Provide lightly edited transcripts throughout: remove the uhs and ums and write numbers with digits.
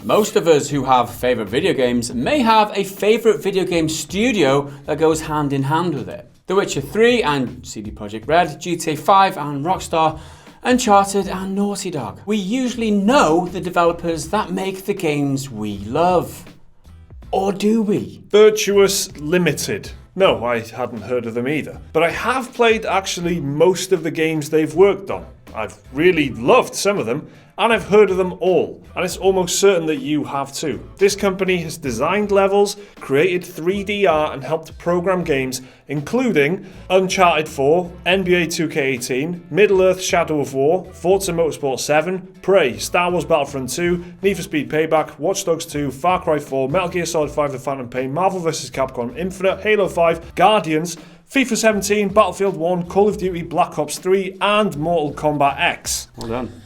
Most of us who have favourite video games may have a favourite video game studio that goes hand in hand with it. The Witcher 3 and CD Projekt Red, GTA 5 and Rockstar, Uncharted and Naughty Dog. We usually know the developers that make the games we love. Or do we? Virtuos Limited. No, I hadn't heard of them either. But I have played actually most of the games they've worked on. I've really loved some of them, and I've heard of them all, and it's almost certain that you have too. This company has designed levels, created 3D art, and helped program games including Uncharted 4, NBA 2K18, Middle-earth Shadow of War, Forza Motorsport 7, Prey, Star Wars Battlefront 2, Need for Speed Payback, Watch Dogs 2, Far Cry 4, Metal Gear Solid 5 The Phantom Pain, Marvel vs Capcom Infinite, Halo 5, Guardians, FIFA 17, Battlefield 1, Call of Duty, Black Ops 3 and Mortal Kombat X. Well done.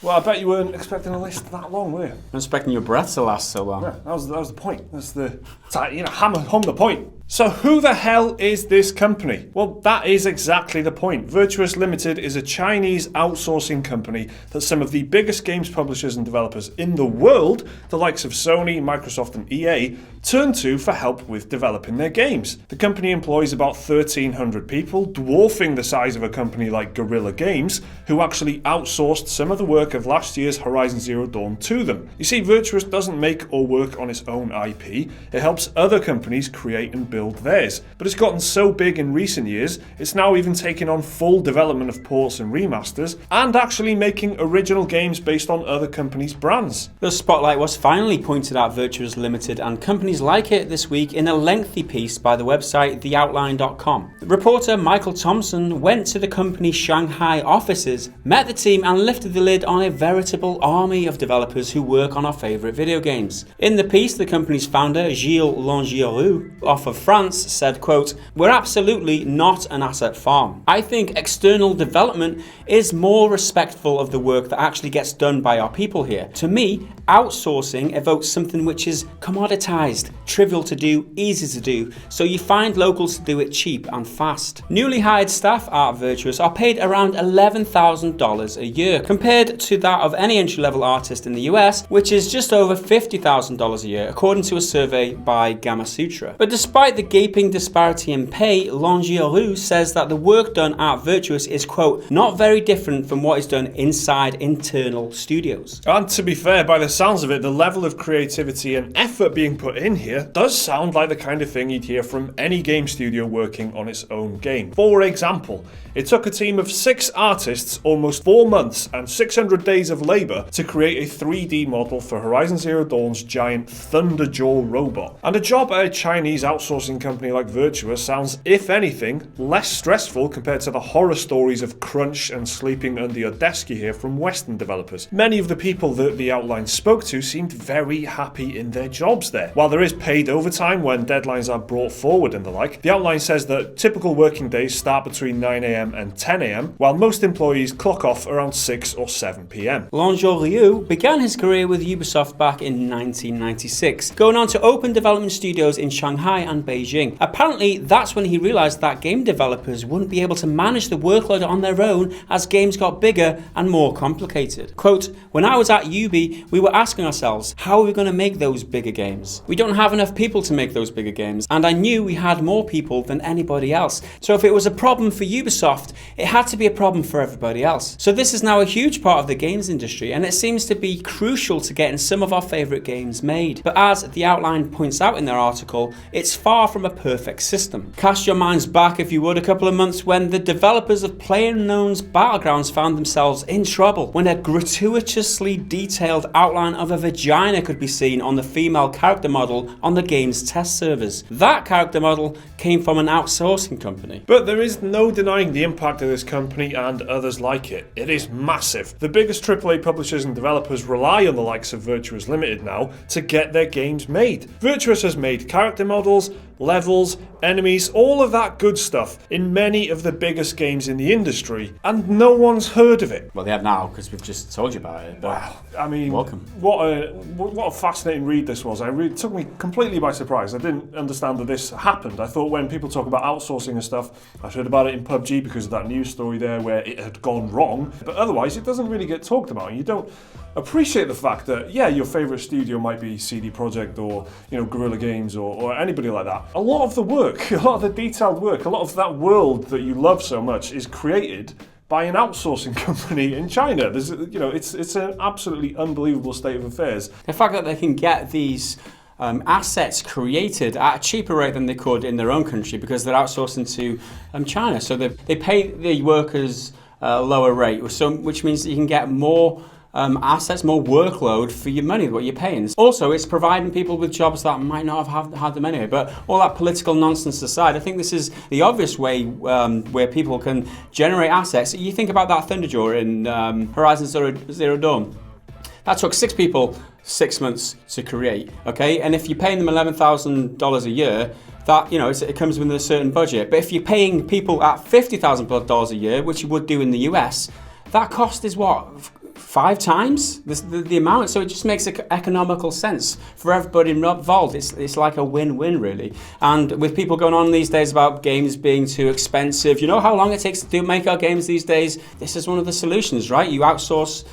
Well, I bet you weren't expecting a list that long, were you? I'm expecting your breath to last so long. Yeah, that was the point. That's hammer home the point. So who the hell is this company? Well, that is exactly the point. Virtuos Limited is a Chinese outsourcing company that some of the biggest games publishers and developers in the world, the likes of Sony, Microsoft and EA, turn to for help with developing their games. The company employs about 1,300 people, dwarfing the size of a company like Guerrilla Games, who actually outsourced some of the work of last year's Horizon Zero Dawn to them. You see, Virtuos doesn't make or work on its own IP, it helps other companies create and build theirs. But it's gotten so big in recent years, it's now even taken on full development of ports and remasters, and actually making original games based on other companies' brands. The spotlight was finally pointed at Virtuos Limited and companies like it this week in a lengthy piece by the website theoutline.com. Reporter Michael Thompson went to the company's Shanghai offices, met the team and lifted the lid on a veritable army of developers who work on our favourite video games. In the piece, the company's founder, Gilles Langieroux, off of France, said, quote, "We're absolutely not an asset farm. I think external development is more respectful of the work that actually gets done by our people here. To me, outsourcing evokes something which is commoditized, trivial to do, easy to do, so you find locals to do it cheap and fast." Newly hired staff at Virtuos are paid around $11,000 a year, compared to that of any entry-level artist in the US, which is just over $50,000 a year, according to a survey by Gamasutra. But despite the gaping disparity in pay, Langieroux says that the work done at Virtuos is, quote, "not very different from what is done inside internal studios." And to be fair, by the sounds of it, the level of creativity and effort being put in here does sound like the kind of thing you'd hear from any game studio working on its own game. For example, it took a team of 6 artists almost 4 months and 600 days of labour to create a 3D model for Horizon Zero Dawn's giant Thunderjaw robot. And a job at a Chinese outsourcing company like Virtuos sounds, if anything, less stressful compared to the horror stories of crunch and sleeping under your desk you hear from Western developers. Many of the people that the outline spoke to seemed very happy in their jobs there. While there is paid overtime when deadlines are brought forward and the like, the outline says that typical working days start between 9 AM and 10 AM, while most employees clock off around 6 or 7 PM. Langieroux began his career with Ubisoft back in 1996, going on to open development studios in Shanghai and Beijing. Apparently, that's when he realised that game developers wouldn't be able to manage the workload on their own as games got bigger and more complicated. Quote, "When I was at Ubi, we were asking ourselves, how are we going to make those bigger games? We don't have enough people to make those bigger games, and I knew we had more people than anybody else. So if it was a problem for Ubisoft, it had to be a problem for everybody else. So this is now a huge part of the games industry, and it seems to be crucial to getting some of our favourite games made. But as the outline points out in their article, it's far from a perfect system. Cast your minds back, if you would, a couple of months when the developers of PlayerUnknown's Battlegrounds found themselves in trouble when a gratuitously detailed outline of a vagina could be seen on the female character model on the game's test servers. That character model came from an outsourcing company. But there is no denying the impact of this company and others like it. It is massive. The biggest AAA publishers and developers rely on the likes of Virtuos Limited now to get their games made. Virtuos has made character models, levels, enemies, all of that good stuff in many of the biggest games in the industry, and no one's heard of it. Well, they have now, because we've just told you about it. But wow, I mean, welcome. What a fascinating read this was. It took me completely by surprise. I didn't understand that this happened. I thought when people talk about outsourcing and stuff, I've heard about it in PUBG because of that news story there where it had gone wrong, but otherwise it doesn't really get talked about. You don't appreciate the fact that, yeah, your favorite studio might be CD Projekt or, Guerrilla Games or anybody like that. A lot of the work, a lot of the detailed work, a lot of that world that you love so much is created by an outsourcing company in China. There's, it's an absolutely unbelievable state of affairs. The fact that they can get these assets created at a cheaper rate than they could in their own country because they're outsourcing to China. So they pay the workers a lower rate, which means that you can get more assets, more workload for your money, what you're paying. Also, it's providing people with jobs that might not have had them anyway. But all that political nonsense aside, I think this is the obvious way where people can generate assets. You think about that Thunderjaw in Horizon Zero Dawn. That took 6 people 6 months to create, okay? And if you're paying them $11,000 a year, that, it comes with a certain budget. But if you're paying people at $50,000 a year, which you would do in the US, that cost is what? 5 times the amount, so it just makes economical sense for everybody involved. It's like a win-win, really. And with people going on these days about games being too expensive, you know how long it takes to make our games these days? This is one of the solutions, right? You outsource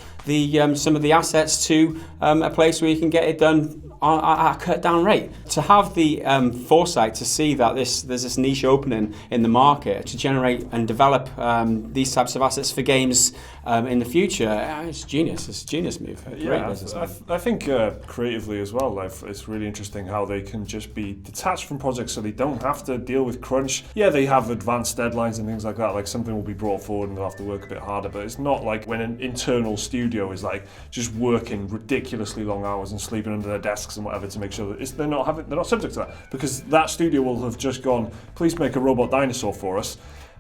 some of the assets to a place where you can get it done at a cut down rate. To have the foresight to see that there's this niche opening in the market to generate and develop these types of assets for games in the future, it's genius. It's a genius move. I think creatively as well, it's really interesting how they can just be detached from projects so they don't have to deal with crunch. Yeah, they have advanced deadlines and things like that, like something will be brought forward and they'll have to work a bit harder, but it's not like when an internal studio is like just working ridiculously long hours and sleeping under their desks and whatever to make sure that they're not subject to that, because that studio will have just gone, please make a robot dinosaur for us.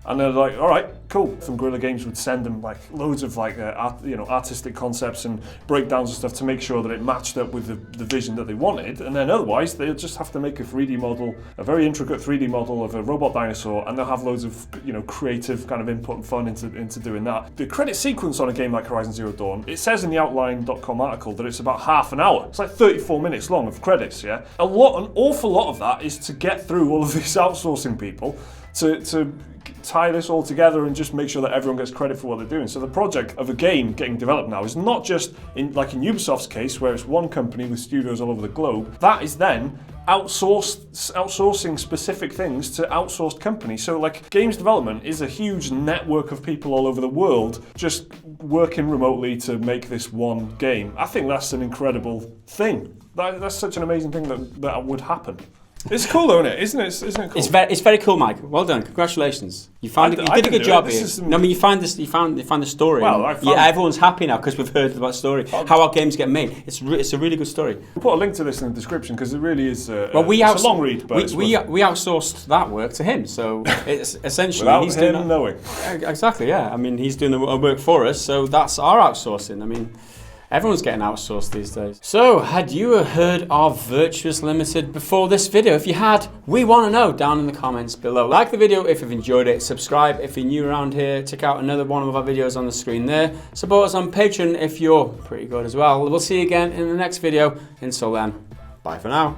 And they're like, all right, cool. Some Guerrilla Games would send them like loads of artistic concepts and breakdowns and stuff to make sure that it matched up with the vision that they wanted. And then otherwise, they'll just have to make a 3D model, a very intricate 3D model of a robot dinosaur, and they'll have loads of creative kind of input and fun into doing that. The credit sequence on a game like Horizon Zero Dawn, it says in the outline.com article that it's about half an hour. It's like 34 minutes long of credits. Yeah, an awful lot of that is to get through all of these outsourcing people to tie this all together and just make sure that everyone gets credit for what they're doing. So the project of a game getting developed now is not just in Ubisoft's case, where it's one company with studios all over the globe. That is then outsourcing specific things to outsourced companies. So like games development is a huge network of people all over the world just working remotely to make this one game. I think that's an incredible thing. That's such an amazing thing that would happen. It's cool, though, isn't it? Isn't it cool? It's very cool, Mike. Well done. Congratulations. You did a good job here. You found the story. Well, everyone's happy now because we've heard about the story. How our games get made. It's a really good story. We'll put a link to this in the description because it really is. It's a long read, but we outsourced that work to him, so it's essentially without he's him knowing. Exactly. Yeah. I mean, he's doing the work for us, so that's our outsourcing. I mean, everyone's getting outsourced these days. So, had you heard of Virtuos Limited before this video? If you had, we want to know down in the comments below. Like the video if you've enjoyed it. Subscribe if you're new around here. Check out another one of our videos on the screen there. Support us on Patreon if you're pretty good as well. We'll see you again in the next video. Until then, bye for now.